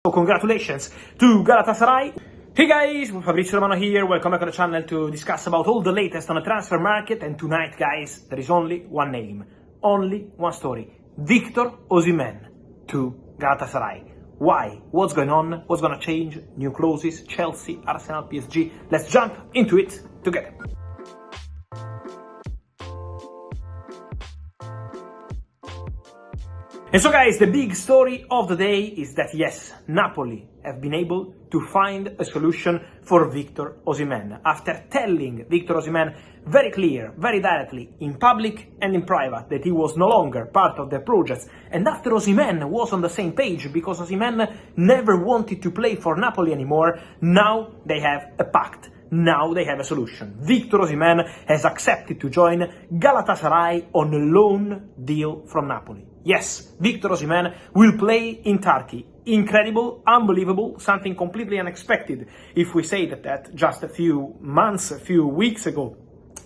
So congratulations to Galatasaray. Hey guys, Fabrizio Romano here, welcome back on the channel to discuss about all the latest on the transfer market. And tonight, guys, there is only one name, only one story. Victor Osimhen to Galatasaray. Why? What's going on? What's gonna change? New clauses, Chelsea, Arsenal, PSG. Let's jump into it together. And so guys, the big story of the day is that yes, Napoli have been able to find a solution for Victor Osimhen. After telling Victor Osimhen very clear, very directly, in public and in private, that he was no longer part of their projects, and after Osimhen was on the same page, because Osimhen never wanted to play for Napoli anymore, now they have a pact. Now they have a solution. Victor Osimhen has accepted to join Galatasaray on a loan deal from Napoli. Yes, Victor Osimhen will play in Turkey. Incredible, unbelievable, something completely unexpected if we say that just a few months, a few weeks ago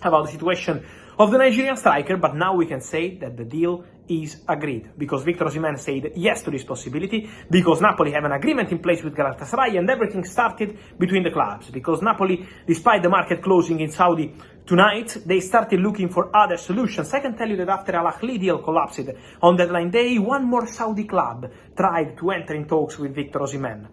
about the situation of the Nigerian striker, but now we can say that the deal is agreed, because Victor Osimhen said yes to this possibility, because Napoli have an agreement in place with Galatasaray, and everything started between the clubs, because Napoli, despite the market closing in Saudi tonight, they started looking for other solutions. I can tell you that after Al Ahly deal collapsed on deadline day, one more Saudi club tried to enter in talks with Victor Osimhen.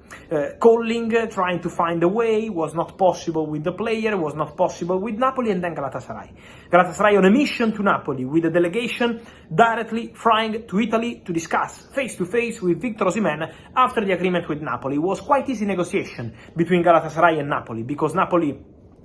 Trying to find a way, was not possible with the player, was not possible with Napoli, and then Galatasaray. Galatasaray on a mission to Napoli with a delegation directly flying to Italy to discuss face-to-face with Victor Osimhen after the agreement with Napoli. It was quite easy negotiation between Galatasaray and Napoli, because Napoli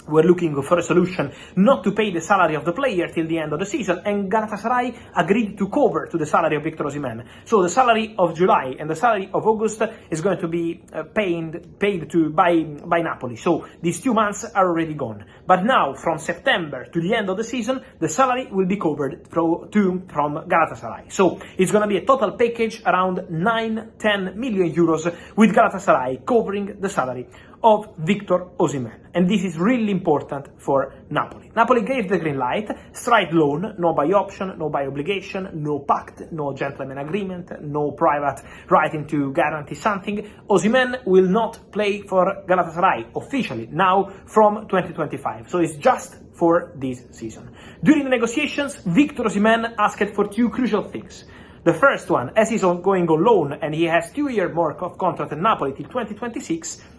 were looking for a solution not to pay the salary of the player till the end of the season, and Galatasaray agreed to cover to the salary of Victor Osimhen. So the salary of July and the salary of August is going to be paid by Napoli. So these 2 months are already gone. But now, from September to the end of the season, the salary will be covered from Galatasaray. So it's going to be a total package around 9-10 million euros with Galatasaray covering the salary of Victor Osimhen. And this is really important for Napoli. Napoli gave the green light, straight loan, no buy option, no buy obligation, no pact, no gentleman agreement, no private writing to guarantee something. Osimhen will not play for Galatasaray officially now from 2025. So it's just for this season. During the negotiations, Victor Osimhen asked for 2 crucial things. The first one, as he's going on loan and he has 2 years more of contract at Napoli till 2026,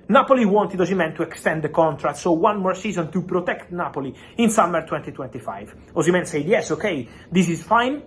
Napoli wanted Osimhen to extend the contract, so 1 more season to protect Napoli in summer 2025. Osimhen said, yes, okay, this is fine,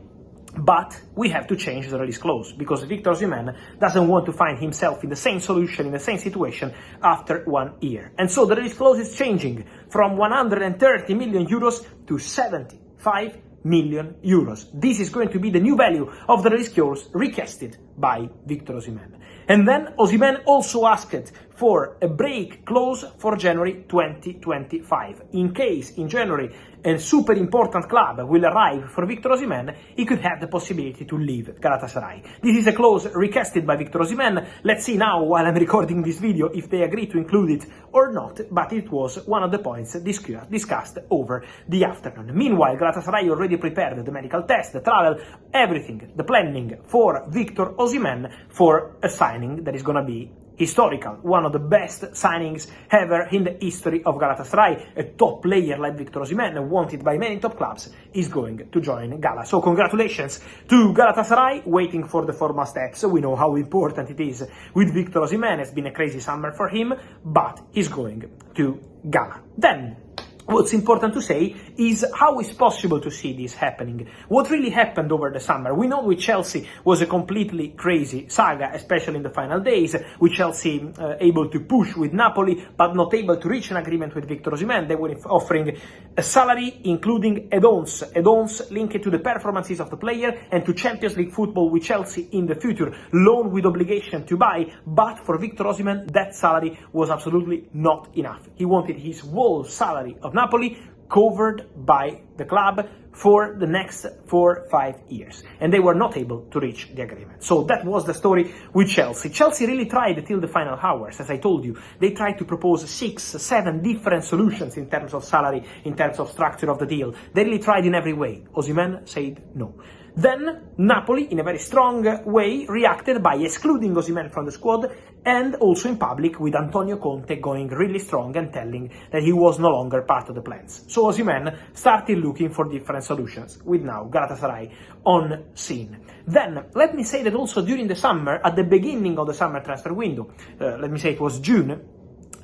but we have to change the release clause, because Victor Osimhen doesn't want to find himself in the same solution, in the same situation after 1 year. And so the release clause is changing from 130 million euros to 75 million euros. This is going to be the new value of the release clause recasted by Victor Osimhen. And then Osimhen also asked for a break clause for January 2025. In case in January a super important club will arrive for Victor Osimhen, he could have the possibility to leave Galatasaray. This is a clause recasted by Victor Osimhen. Let's see now, while I'm recording this video, if they agree to include it or not, but it was one of the points discussed over the afternoon. Meanwhile, Galatasaray already prepared the medical test, the travel, everything, the planning for Victor Osimhen for a signing that is going to be historical, one of the best signings ever in the history of Galatasaray. A top player like Victor Osimhen, wanted by many top clubs, is going to join Gala. So congratulations to Galatasaray, waiting for the formal steps. We know how important it is with Victor Osimhen. It's been a crazy summer for him, but he's going to Gala. Then, what's important to say is how it's possible to see this happening. What really happened over the summer? We know with Chelsea was a completely crazy saga, especially in the final days, with Chelsea able to push with Napoli, but not able to reach an agreement with Victor Osimhen. They were offering a salary, including add-ons linked to the performances of the player and to Champions League football with Chelsea in the future, loan with obligation to buy, but for Victor Osimhen, that salary was absolutely not enough. He wanted his whole salary of Napoli covered by the club for the next 4-5 years, and they were not able to reach the agreement. So that was the story with Chelsea. Chelsea really tried till the final hours, as I told you. They tried to propose 6-7 different solutions in terms of salary, in terms of structure of the deal. They really tried in every way. Osimhen said no. Then Napoli, in a very strong way, reacted by excluding Osimhen from the squad, and also in public with Antonio Conte going really strong and telling that he was no longer part of the plans. So Osimhen started looking for different solutions, with now Galatasaray on scene. Then, let me say that also during the summer, at the beginning of the summer transfer window, let me say it was June,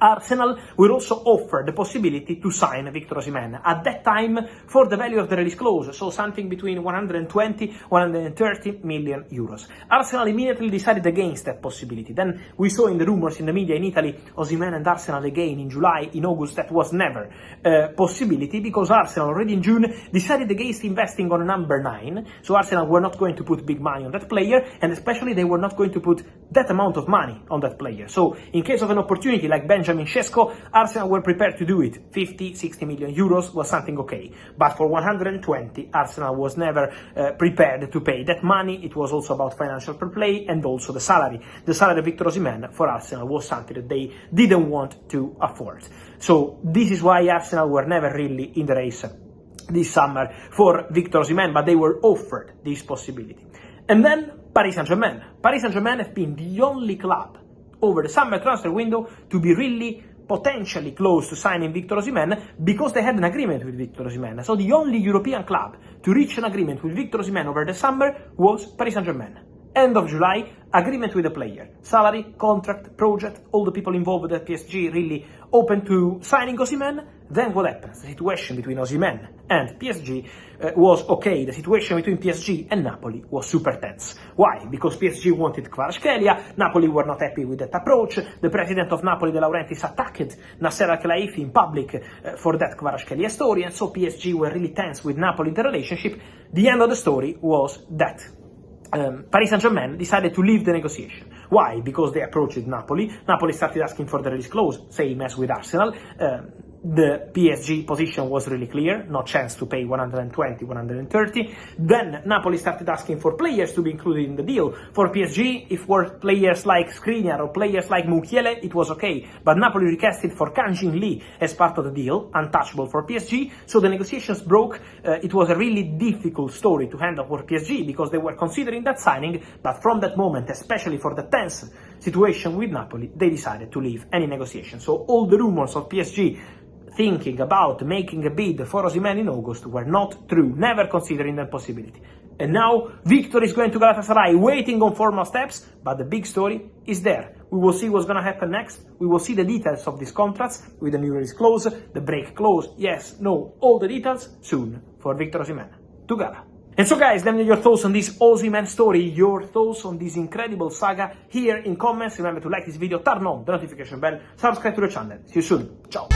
Arsenal will also offer the possibility to sign Victor Osimhen, at that time for the value of the release clause, so something between 120 130 million euros. Arsenal immediately decided against that possibility. Then we saw in the rumors in the media in Italy, Osimhen and Arsenal again in July, in August. That was never a possibility, because Arsenal already in June decided against investing on a number 9, so Arsenal were not going to put big money on that player, and especially they were not going to put that amount of money on that player. So in case of an opportunity like Benjamin Sesko, Arsenal were prepared to do it. 50-60 million euros was something okay, but for 120, Arsenal was never prepared to pay that money. It was also about financial fair play, and also the salary. The salary of Victor Osimhen for Arsenal was something that they didn't want to afford. So this is why Arsenal were never really in the race this summer for Victor Osimhen, but they were offered this possibility. And then Paris Saint-Germain. Paris Saint-Germain have been the only club over the summer transfer window to be really potentially close to signing Victor Osimhen, because they had an agreement with Victor Osimhen. So the only European club to reach an agreement with Victor Osimhen over the summer was Paris Saint-Germain. End of July, agreement with the player. Salary, contract, project, all the people involved at PSG really open to signing Osimhen. Then what happens? The situation between Osimhen and PSG was okay. The situation between PSG and Napoli was super tense. Why? Because PSG wanted Kvaratskhelia, Napoli were not happy with that approach. The president of Napoli, De Laurentiis, attacked Nasser Al-Khelaifi in public for that Kvaratskhelia story, and so PSG were really tense with Napoli in the relationship. The end of the story was that Paris Saint-Germain decided to leave the negotiation. Why? Because they approached Napoli. Napoli started asking for the release clause, same as with Arsenal. The PSG position was really clear, no chance to pay 120, 130. Then Napoli started asking for players to be included in the deal. For PSG, if were players like Skriniar or players like Mukiele, it was okay. But Napoli requested for Kang-Jin Lee as part of the deal, untouchable for PSG. So the negotiations broke. It was a really difficult story to handle for PSG, because they were considering that signing. But from that moment, especially for the tense situation with Napoli, they decided to leave any negotiation. So all the rumors of PSG thinking about making a bid for Osimhen in August were not true, never considering that possibility. And now Victor is going to Galatasaray, waiting on formal steps, but the big story is there. We will see what's going to happen next. We will see the details of these contracts with the new release clause, the break clause, yes, no, all the details soon for Victor Osimhen to Gala. And so guys, let me know your thoughts on this Osimhen story, your thoughts on this incredible saga here in comments. Remember to like this video, turn on the notification bell, subscribe to the channel. See you soon. Ciao.